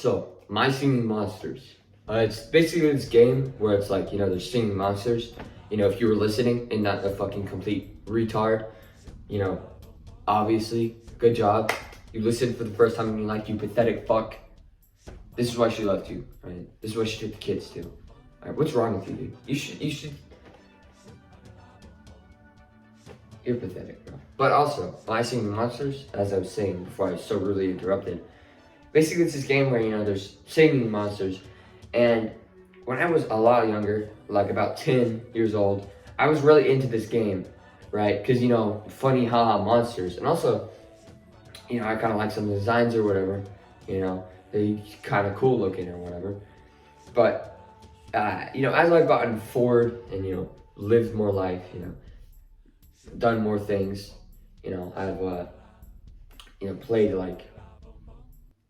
So, My Singing Monsters. It's basically this game where it's like, there's singing monsters. If you were listening and not a fucking complete retard, you know, obviously, good job. You listened for the first time in your life, you pathetic fuck. This is why she left you, right? This is why she took the kids too. Alright, what's wrong with you, dude? You're pathetic, bro. But also, My Singing Monsters, as I was saying before I was so rudely interrupted, basically it's this game where, there's singing monsters, and when I was a lot younger, like about 10 years old, I was really into this game, right? Because, funny haha monsters. And also, I kind of like some of the designs or whatever, they kind of cool looking or whatever. But, as I've gotten forward and, lived more life, done more things, I've, played like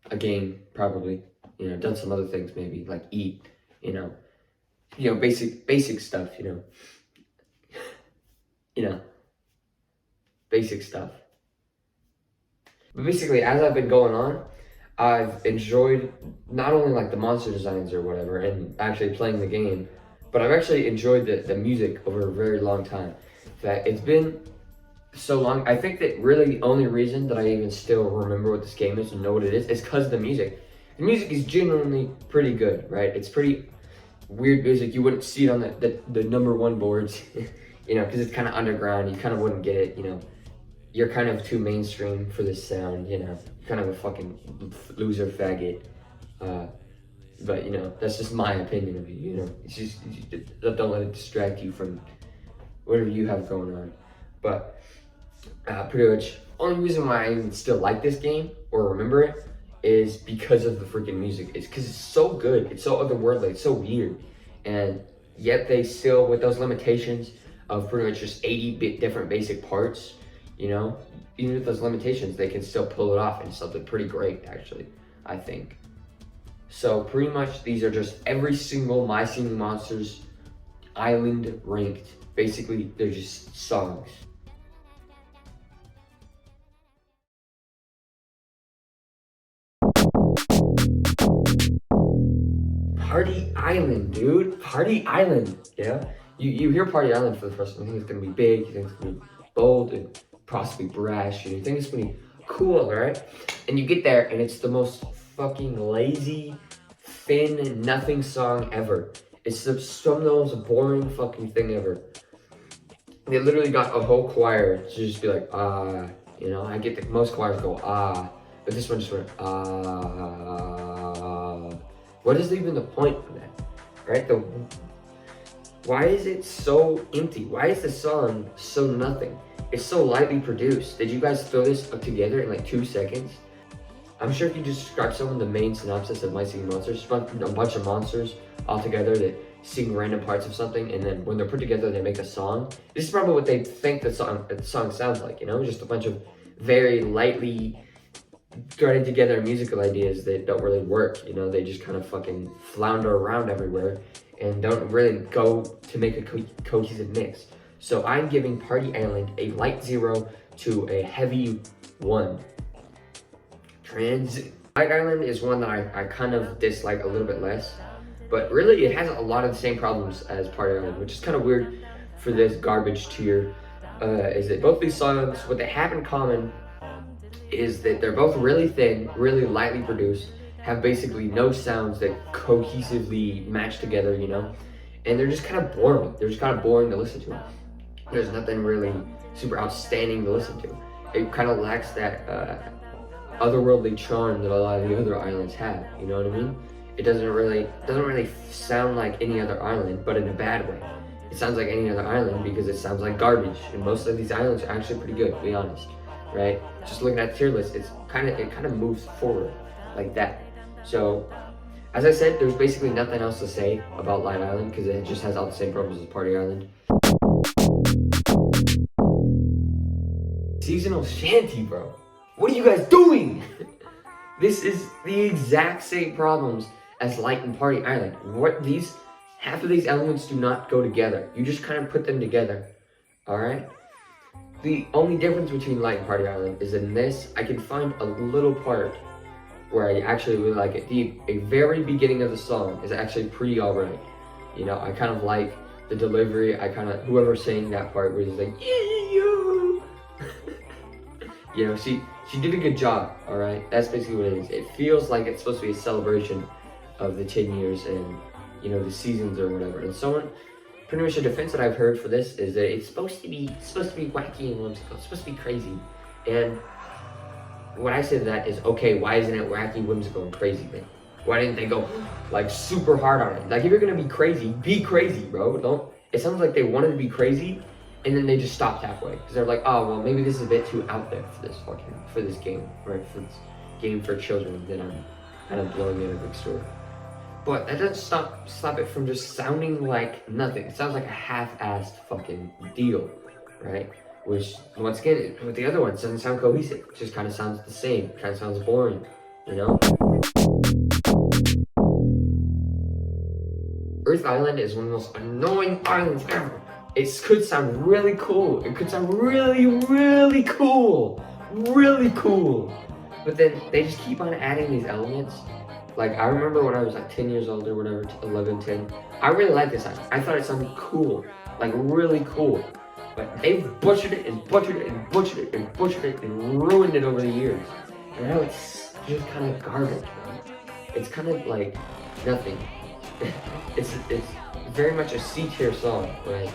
a game probably, done some other things maybe, like eat, basic stuff, basic stuff. But basically, as I've been going on, I've enjoyed not only like the monster designs or whatever, and actually playing the game, but I've actually enjoyed the music over a very long time. In fact, it's been so long. I think that really the only reason that I even still remember what this game is and know what it is because of the music. The music is genuinely pretty good, right? It's pretty weird music. You wouldn't see it on the number one boards, because it's kind of underground. You kind of wouldn't get it, You're kind of too mainstream for this sound, kind of a fucking loser faggot. But, that's just my opinion of you, It's just, don't let it distract you from whatever you have going on. But pretty much, only reason why I even still like this game or remember it is because of the freaking music. It's because it's so good. It's so otherworldly. It's so weird. And yet they still, with those limitations of pretty much just 80 different basic parts, even with those limitations, they can still pull it off into something pretty great, actually, I think. So pretty much these are just every single My Singing Monsters island ranked. Basically, they're just songs. Party Island, dude. Party Island, You hear Party Island for the first time, you think it's gonna be big, you think it's gonna be bold and possibly brash, and you think it's gonna be cool, right? And you get there, and it's the most fucking lazy, thin, nothing song ever. It's some of the most boring fucking thing ever. They literally got a whole choir to just be like, I get that most choirs go, but this one just went, What is even the point of that, right? Why is it so empty? Why is the song so nothing? It's so lightly produced. Did you guys throw this together in like 2 seconds? I'm sure if you just describe someone the main synopsis of My Singing Monsters, a bunch of monsters all together that sing random parts of something, and then when they're put together, they make a song. This is probably what they think the song sounds like, just a bunch of very lightly threaded together musical ideas that don't really work, they just kind of fucking flounder around everywhere and don't really go to make a cohesive mix. So I'm giving Party Island a light 0 to a heavy 1. Light Island is one that I kind of dislike a little bit less, but really it has a lot of the same problems as Party Island, which is kind of weird for this garbage tier, is that both these songs, what they have in common is that they're both really thin, really lightly produced, have basically no sounds that cohesively match together, and they're just kind of boring. They're just kind of boring to listen to. There's nothing really super outstanding to listen to. It kind of lacks that otherworldly charm that a lot of the other islands have, you know what I mean? It doesn't really sound like any other island, but in a bad way. It sounds like any other island because it sounds like garbage, and most of these islands are actually pretty good, to be honest, right? Just looking at the tier list, it kind of moves forward like that. So, as I said, there's basically nothing else to say about Light Island because it just has all the same problems as Party Island. Seasonal Shanty, bro. What are you guys doing? This is the exact same problems as Light and Party Island. Half of these elements do not go together. You just kind of put them together, all right? The only difference between Light and Party Island is in this, I can find a little part where I actually really like it. The very beginning of the song is actually pretty alright. You know, I kind of like the delivery. I kind of, whoever's saying that part where he's like, you. You know, she did a good job, alright? That's basically what it is. It feels like it's supposed to be a celebration of the 10 years and, you know, the seasons or whatever. And someone, pretty much the defense that I've heard for this is that it's supposed to be wacky and whimsical. It's supposed to be crazy. And what I say to that is, okay, why isn't it wacky, whimsical, and crazy then? Why didn't they go like super hard on it? Like if you're gonna be crazy, bro. Don't. It sounds like they wanted to be crazy, and then they just stopped halfway because they're like, oh well, maybe this is a bit too out there for this game, right? For this game for children. Then I'm kind of blowing it a big story. But that doesn't stop it from just sounding like nothing. It sounds like a half-assed fucking deal, right? Which, once again, with the other ones, doesn't sound cohesive. It just kind of sounds the same. Kind of sounds boring, you know? Earth Island is one of the most annoying islands ever. It could sound really cool. It could sound really, really cool. Really cool. But then they just keep on adding these elements. Like, I remember when I was like 10 years old or whatever, 11, 10. I really liked this island. I thought it sounded cool. Like, really cool. But they've butchered it and butchered it and butchered it and butchered it and ruined it over the years. And now it's just kind of garbage, man. It's kind of like nothing. It's very much a C-tier song, right?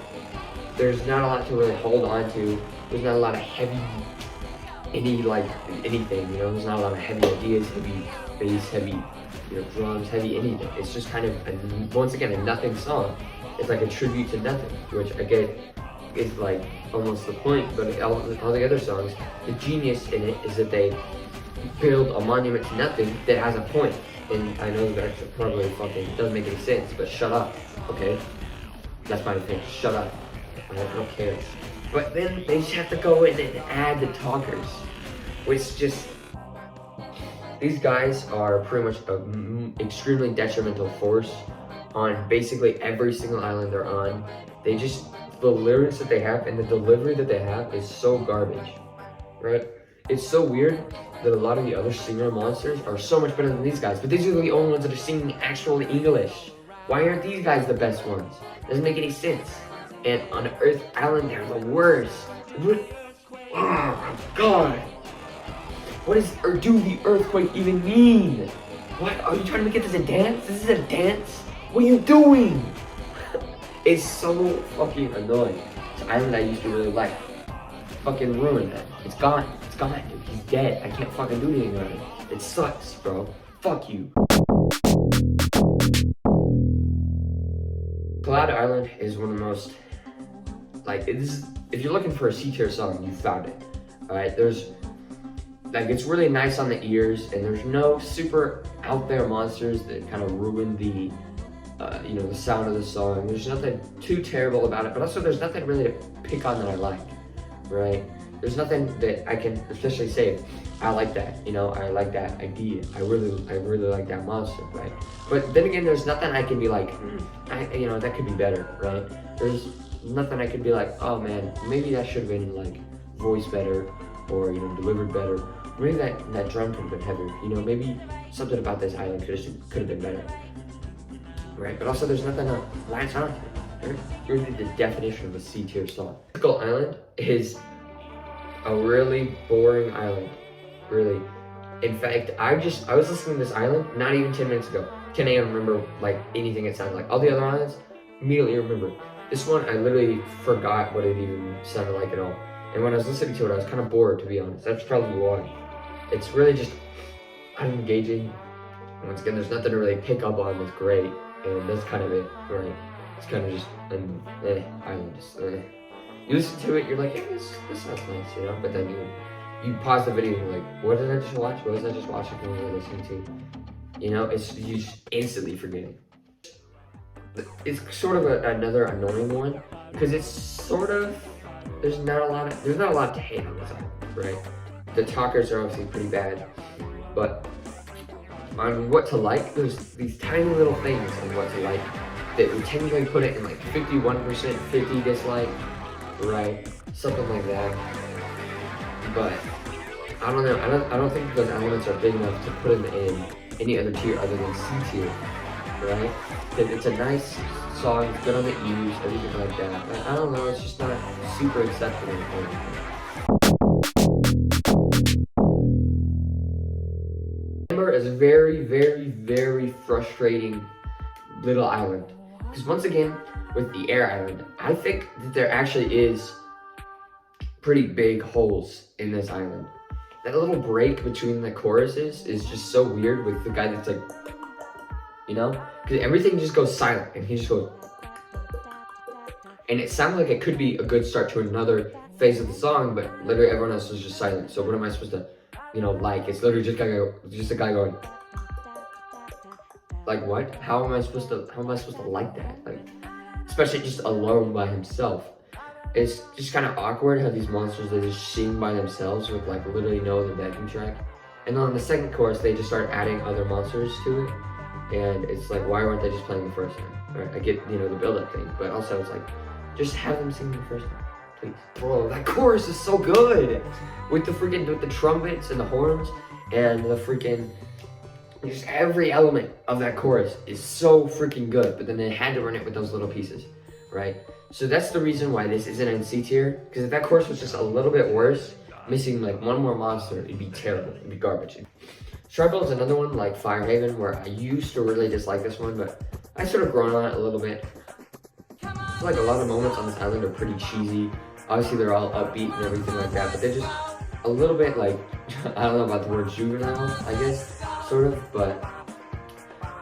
There's not a lot to really hold on to. There's not a lot of heavy, anything, you know? There's not a lot of heavy ideas, heavy bass, heavy, you know, drums, heavy anything. It's just kind of, once again, a nothing song. It's like a tribute to nothing, which again, is like almost the point, but all the other songs, the genius in it is that they build a monument to nothing that has a point. And I know that probably fucking doesn't make any sense, but shut up, okay? That's my thing, shut up. I don't care. But then they just have to go in and add the talkers, which just, these guys are pretty much an extremely detrimental force on basically every single island they're on. They just, the lyrics that they have and the delivery that they have is so garbage, right? It's so weird that a lot of the other singer monsters are so much better than these guys, but these are the only ones that are singing actual English. Why aren't these guys the best ones? Doesn't make any sense. And on Earth Island, they're the worst. Oh my god. What does do the earthquake even mean? What, are you trying to make this a dance? This is a dance? What are you doing? It's so fucking annoying. It's an island I used to really like. Fucking ruined that. It's gone. It's gone, dude. He's dead. I can't fucking do anything about it. It sucks, bro. Fuck you. Cloud Island is one of the most, like, if you're looking for a C-tier song, you found it. Alright, it's really nice on the ears, and there's no super out there monsters that kind of ruin the you know, the sound of the song. There's nothing too terrible about it, but also there's nothing really to pick on that I like, right? There's nothing that I can especially say, I like that, you know, I like that idea. I really like that monster, right? But then again, there's nothing I can be like, you know, that could be better, right? There's nothing I could be like, oh man, maybe that should have been like voiced better, or, you know, delivered better. Maybe that drum could have been heavier, you know, maybe something about this island could have been better. Right, but also there's nothing to latch on to. Right? Really the definition of a C-tier song. Skull Island is a really boring island, really. In fact, I was listening to this island not even 10 minutes ago. Can't even remember like anything it sounded like. All the other islands, immediately remember. This one, I literally forgot what it even sounded like at all. And when I was listening to it, I was kind of bored, to be honest. That's probably why. It's really just unengaging. Once again, there's nothing to really pick up on that's great. And that's kind of it, right? It's kind of just island, just You listen to it, you're like, hey, this sounds nice, you know? But then you pause the video and you're like, what did I just watch? What was I just watching? What was I listening to? You know, you just instantly forget it. It's sort of another annoying one because it's sort of, there's not a lot to hate on this island, right? The talkers are obviously pretty bad, but on what to like, there's these tiny little things on what to like that would technically put it in like 51%, 50 dislike, right? Something like that. But I don't know. I don't think those elements are big enough to put them in any other tier other than C tier, right? It's a nice song, it's good on the E's, everything like that. But I don't know. It's just not super exceptional. Amber is a very, very, very frustrating little island. Because once again, with the air island, I think that there actually is pretty big holes in this island. That little break between the choruses is just so weird with the guy that's like, you know? Because everything just goes silent and he just goes. And it sounds like it could be a good start to another phase of the song, but literally everyone else is just silent. So what am I supposed to, like? It's literally just a guy going. Like what? How am I supposed to like that? Like, especially just alone by himself. It's just kind of awkward how these monsters, they just sing by themselves with like literally no other backing track. And then on the second chorus, they just start adding other monsters to it. And it's like, why weren't they just playing the first time? Right? I get, the build-up thing, but also it's like, just have them sing the first time, please. Bro, that chorus is so good! With the trumpets and the horns and the freaking, just every element of that chorus is so freaking good, but then they had to run it with those little pieces, right? So that's the reason why this isn't in C tier, because if that chorus was just a little bit worse, missing like one more monster, it'd be terrible, it'd be garbage. Sharpeville is another one like Firehaven, where I used to really dislike this one, but I sort of grown on it a little bit. I feel like a lot of moments on this island are pretty cheesy. Obviously they're all upbeat and everything like that, but they're just a little bit like, I don't know about the word juvenile, I guess, sort of, but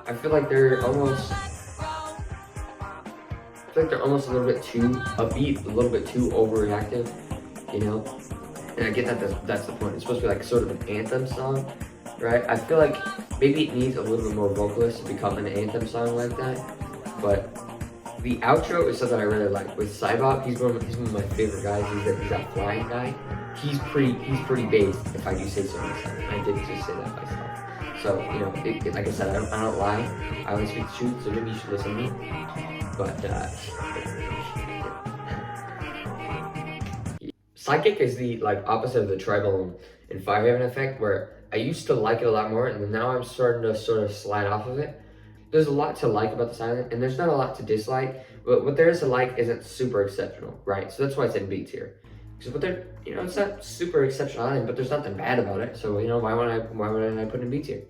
I feel like they're almost a little bit too upbeat, a little bit too overreactive, And I get that that's the point. It's supposed to be like sort of an anthem song, right? I feel like maybe it needs a little bit more vocalists to become an anthem song like that, but the outro is something I really like. With Cybop, he's one of my favorite guys. He's that flying guy. He's pretty based, if I do say so myself. I did just say that myself. So, like I said, I don't lie. I only speak the truth, so maybe you should listen to me. But, Psychic is the, opposite of the Tribal and Firehaven effect, where I used to like it a lot more, and now I'm starting to sort of slide off of it. There's a lot to like about this island, and there's not a lot to dislike, but what there is to like isn't super exceptional, right? So that's why it's in B tier. Because what they're, it's not super exceptional island, but there's nothing bad about it. So, why wouldn't I put it in B tier?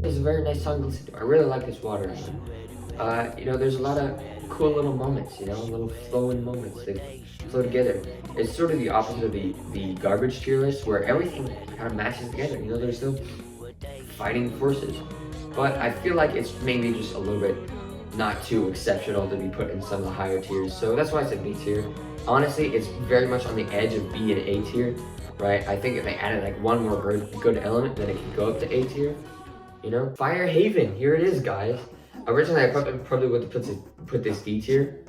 It's a very nice song to listen to. I really like this water island. There's a lot of cool little moments, little flowing moments that flow together. It's sort of the opposite of the garbage tier list, where everything kind of matches together. There's still fighting forces, but I feel like it's maybe just a little bit not too exceptional to be put in some of the higher tiers, so that's why I said B tier. Honestly, it's very much on the edge of B and A tier, right? I think if they added like one more good element, then it could go up to A tier. Firehaven, here it is, guys. Originally, I probably would have put this D tier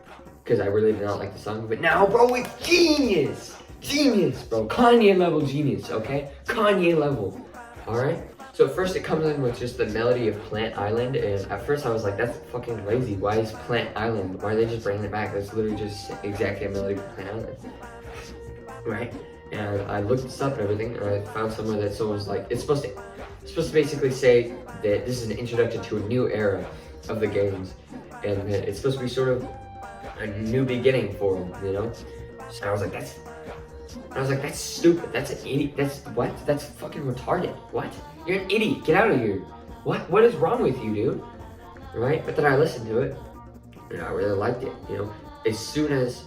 because I really did not like the song, but now, bro, it's genius, bro. Kanye level genius, okay? Kanye level, all right? So first it comes in with just the melody of Plant Island, and at first I was like, that's fucking lazy. Why is Plant Island? Why are they just bringing it back? That's literally just exactly a melody for Plant Island, right? And I looked this up and everything, and I found somewhere that someone's like, it's supposed to basically say that this is an introduction to a new era of the games, and that it's supposed to be sort of a new beginning for them, And I was like, that's stupid. That's an idiot. That's fucking retarded. What? You're an idiot. Get out of here. What is wrong with you, dude? Right? But then I listened to it, and I really liked it, As soon as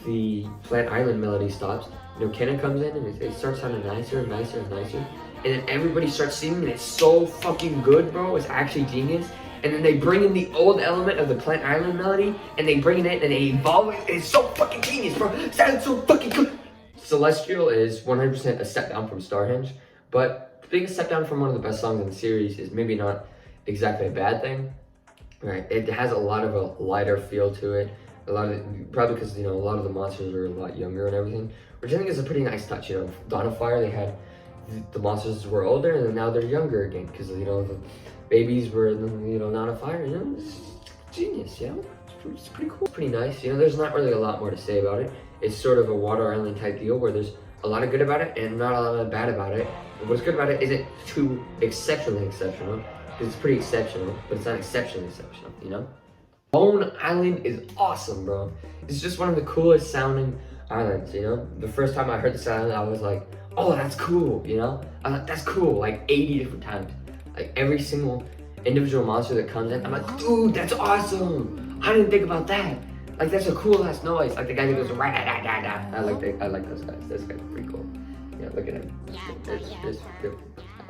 the Plant Island melody stops, Kenna comes in, and it starts sounding nicer and nicer and nicer. And then everybody starts singing, and it's so fucking good, bro. It's actually genius. And then they bring in the old element of the Plant Island melody, and they bring it in, and they evolve it. It's so fucking genius, bro. It sounds so fucking good. Celestial is 100% a step down from Starhenge, but being a step down from one of the best songs in the series is maybe not exactly a bad thing, right? It has a lot of a lighter feel to it. Probably because a lot of the monsters are a lot younger and everything, which I think is a pretty nice touch. Dawn of Fire, they had the monsters were older, and now they're younger again because the babies were Dawn of Fire. It's genius, It's it's pretty cool. Pretty nice. You know, there's not really a lot more to say about it. It's sort of a water island type deal where there's a lot of good about it and not a lot of bad about it. And what's good about it isn't too exceptionally exceptional, because it's pretty exceptional, but it's not exceptionally exceptional, you know? Bone Island is awesome, bro. It's just one of the coolest sounding islands, you know? The first time I heard this island, I was like, oh, that's cool, you know? I was like, that's cool, like 80 different times. Like every single individual monster that comes in, I'm like, dude, that's awesome. I didn't think about that. Like that's a cool ass noise. Like the guy that goes rah da da da da. I like those guys. This guy's pretty cool. Yeah, look at him. I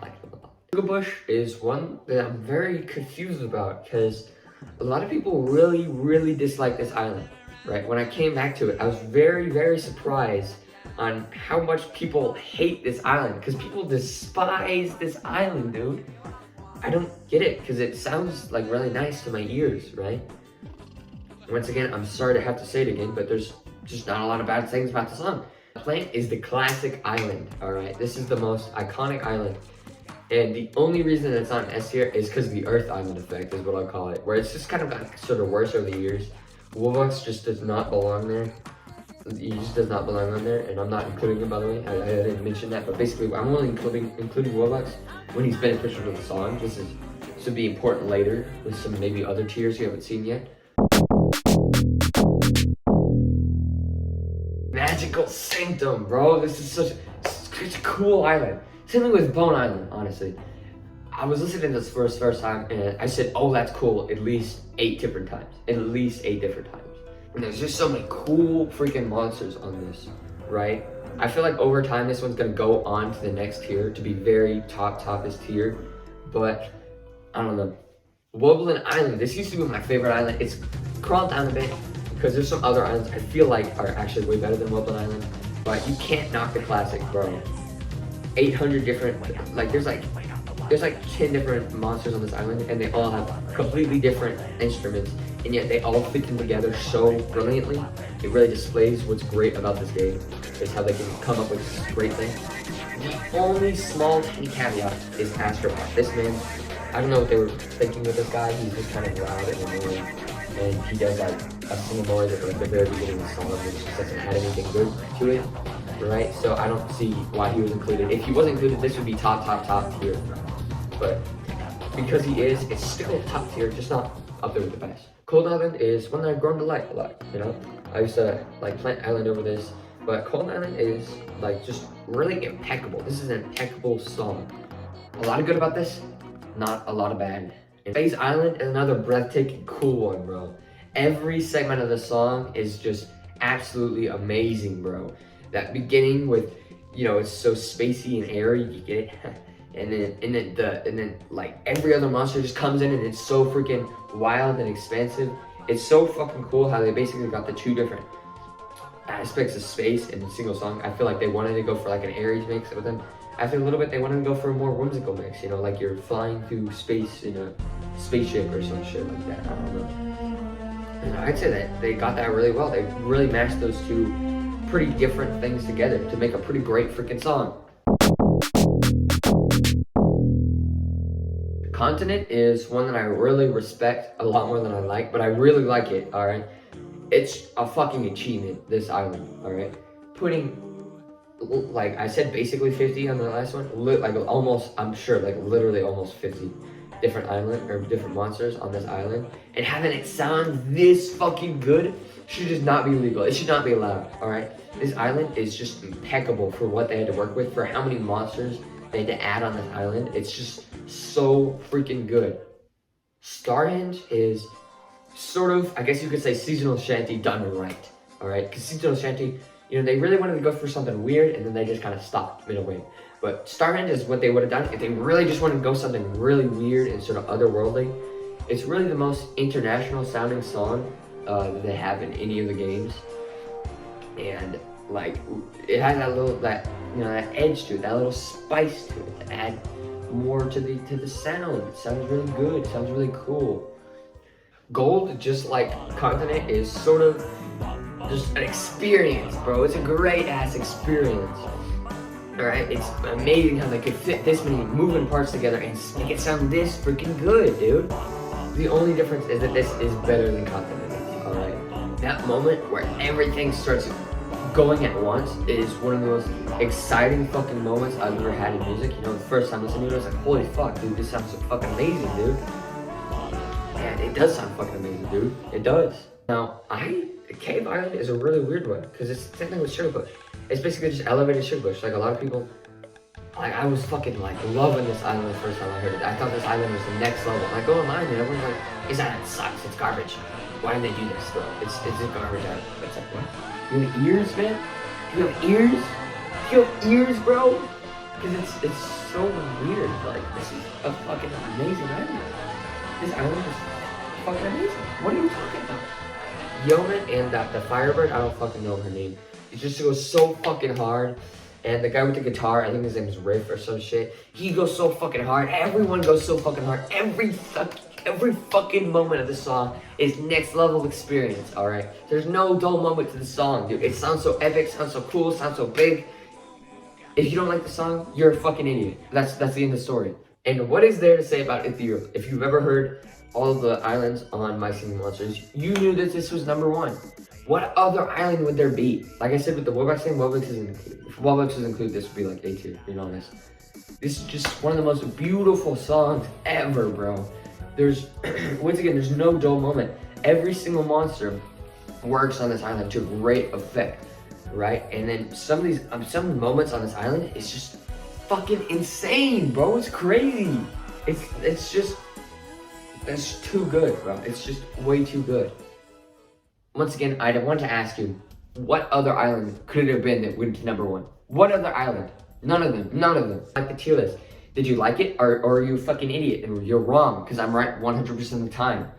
like him a lot. Jungle Bush is one that I'm very confused about because a lot of people really dislike this island. Right? When I came back to it, I was very surprised on how much people hate this island, because people despise this island, dude. I don't get it, because it sounds like really nice to my ears, right? Once again, I'm sorry to have to say it again, but there's just not a lot of bad things about the song. The Plant is the classic island, all right? This is the most iconic island. And the only reason it's on S tier is because of the Earth Island effect, is what I'll call it, where it's just kind of got sort of worse over the years. Wolvox just does not belong there. He just does not belong on there, and I'm not including him, by the way. I didn't mention that, but basically, I'm only including Wolvox when he's beneficial to the song. This would be important later with some maybe other tiers you haven't seen yet. Magical Sanctum, bro. This is such a cool island. Same thing with Bone Island, honestly. I was listening to this first time, and I said, oh, that's cool, at least 8 different times. At least 8 different times. And there's just so many cool freaking monsters on this, right? I feel like over time, this one's gonna go on to the next tier to be very toppest tier, but I don't know. Woodland Island, this used to be my favorite island. It's crawled down a bit because there's some other islands I feel like are actually way better than Woodland Island, but you can't knock the classic, bro. 800 different, like there's like 10 different monsters on this island, and they all have completely different instruments, and yet they all fit in together so brilliantly. It really displays what's great about this game, is how they can come up with great things. The only small tiny caveat is Astrobot. This man, I don't know what they were thinking with this guy. He's just kind of loud and annoying, and he does like a single noise at the very beginning of the song, which just doesn't add anything good to it, right? So I don't see why he was included. If he was included, this would be top tier. But because he is, it's still top tier, just not up there with the best. Cold Island is one that I've grown to like a lot, you know? I used to like Plant Island over this, but Cold Island is like just really impeccable. This is an impeccable song. A lot of good about this, not a lot of bad. And Phase Island is another breathtaking cool one, bro. Every segment of the song is just absolutely amazing, bro. That beginning with, you know, it's so spacey and airy, you get it? And then like every other monster just comes in and it's so freaking wild and expansive. It's so fucking cool how they basically got the 2 different aspects of space in a single song. I feel like they wanted to go for like an Ares mix, but then after a little bit they wanted to go for a more whimsical mix, you know, like you're flying through space in a spaceship or some shit like that. I don't know. And I'd say that they got that really well. They really mashed those 2 pretty different things together to make a pretty great freaking song. Continent is one that I really respect a lot more than I like, but I really like it, alright? It's a fucking achievement, this island, alright? Putting, like I said, basically 50 on the last one, like almost, I'm sure, like literally almost 50 different island, or different monsters on this island, and having it sound this fucking good should just not be legal. It should not be allowed, alright? This island is just impeccable for what they had to work with, for how many monsters they had to add on this island. It's just so freaking good. Starhenge is sort of, I guess you could say, Seasonal Shanty done right, alright? Because Seasonal Shanty, you know, they really wanted to go for something weird, and then they just kind of stopped midway. But Starhenge is what they would have done if they really just wanted to go something really weird and sort of otherworldly. It's really the most international sounding song that they have in any of the games. And like, it has that little, that edge to it, that little spice to it, to add more to the sound. It sounds really good, it sounds really cool. Gold, just like Continent, is sort of just an experience, bro. It's a great ass experience. Alright, it's amazing how they could fit this many moving parts together and make it sound this freaking good, dude. The only difference is that this is better than Continent. that moment where everything starts going at once is one of the most exciting fucking moments I've ever had in music. You know, the first time listening to it, I was like, holy fuck, dude, this sounds so fucking amazing, dude. And it does sound fucking amazing, dude. It does. Now, Cave Island is a really weird one, because it's the same thing with Sugar Bush. It's basically just elevated Sugar Bush. Like, a lot of people, like, I was fucking, like, loving this island the first time I heard it. I thought this island was the next level. I go online and everyone's like, this island sucks, it's garbage. Why did they do this, though? It's a garbage island. It's like, what? You have ears, man? You have ears? You have ears, bro? Because it's so weird. Like, this is a fucking amazing island. This island is fucking amazing. What are you talking about? Yeoman and the Firebird, I don't fucking know her name. It just goes so fucking hard. And the guy with the guitar, I think his name is Riff or some shit. He goes so fucking hard. Everyone goes so fucking hard. Every fucking moment of the song is next level experience, alright? There's no dull moment to the song, dude. It sounds so epic, sounds so cool, sounds so big. If you don't like the song, you're a fucking idiot. That's the end of the story. And what is there to say about Ethereal? If you've ever heard all of the islands on My Singing Monsters, you knew that this was #1. What other island would there be? Like I said with the Wobex thing, Wobex isn't included. If Wobex was included, this would be like A tier, to be honest. This is just one of the most beautiful songs ever, bro. There's, once again, there's no dull moment. Every single monster works on this island to great effect, right? And then some of these, some moments on this island, it's just fucking insane, bro. It's crazy. It's just, it's too good, bro. It's just way too good. Once again, I want to ask you, what other island could it have been that went to #1? What other island? None of them. None of them. Like the tier list. Did you like it? Or are you a fucking idiot and you're wrong? Because I'm right 100% of the time.